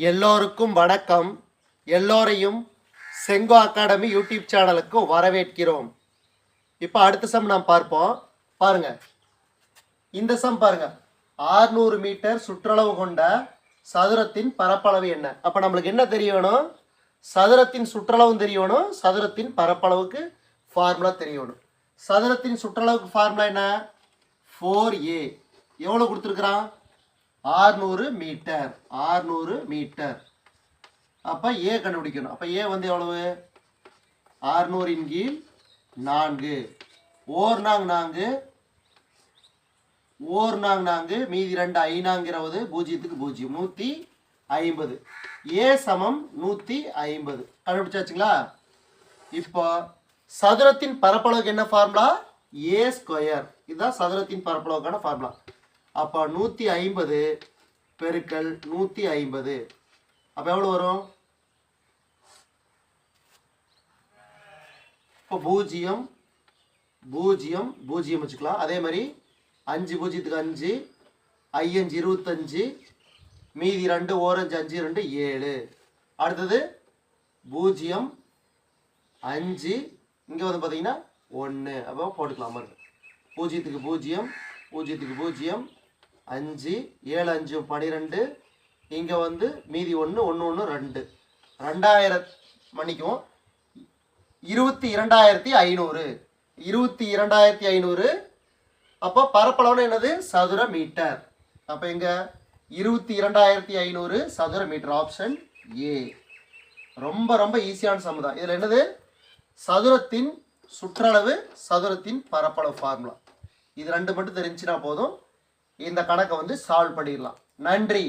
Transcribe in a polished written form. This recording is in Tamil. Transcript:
எல்லோருக்கும் வணக்கம். எல்லோரையும் செங்கோ அகாடமி யூடியூப் சேனலுக்கு வரவேற்கிறோம். இப்போ அடுத்த சம் நாம் பார்ப்போம். பாருங்க, இந்த சம் பாருங்க. 600 மீட்டர் சுற்றளவு கொண்ட சதுரத்தின் பரப்பளவு என்ன? அப்போ நம்மளுக்கு என்ன தெரியணும்? சதுரத்தின் சுற்றளவும் தெரியணும், சதுரத்தின் பரப்பளவுக்கு ஃபார்முலா தெரியணும். சதுரத்தின் சுற்றளவுக்கு ஃபார்முலா என்ன? 4a. எவ்வளோ கொடுத்துருக்குறான்? 600 மீட்டர். 600 மீட்டர். அப்போ ஏ கண்டுபிடிக்கணும். அப்போ ஏ வந்து எவ்வளவு? 600 இன் கீழ் 4. ஓர் நாங் 4, ஓர் நாங் 4, மீதி 2 5 பூஜ்ஜியத்துக்கு பூஜ்ஜியம் 150. ஏ சமம் 150 கண்டுபிடிச்சாச்சுங்களா? இப்போ சதுரத்தின் பரப்பளவுக்கு என்ன ஃபார்முலா? ஏ ஸ்கொயர். இதுதான் சதுரத்தின் பரப்பளவுக்கான ஃபார்முலா. அப்போ 150 பெருக்கல் 150. அப்போ எவ்வளோ வரும்? இப்போ 0 0 0 வச்சுக்கலாம். அதே மாதிரி 5 பூஜ்ஜியத்துக்கு 5, 5 25, மீதி 2 ஓரஞ்சு 5 2 7. அடுத்தது 0 5, இங்கே வந்து பார்த்தீங்கன்னா 1. அப்போ போட்டுக்கலாம். 0க்கு 0, 0க்கு 0, 5 7 5 12, இங்கே வந்து மீதி 1 1 1 2. 2000 மன்னிக்கும், 22,500. 22,500. அப்போ பரப்பளவுன்னு என்னது? சதுர மீட்டர். அப்போ இங்கே 22,500 சதுர மீட்டர். Option A. ரொம்ப ரொம்ப ஈஸியான சம் தான். இதில் என்னது? சதுரத்தின் சுற்றளவு, சதுரத்தின் பரப்பளவு ஃபார்முலா. இது ரெண்டு மட்டும் தெரிஞ்சுனா போதும். இந்த கணக்கை வந்து சால்வ் பண்ணிடலாம். நன்றி.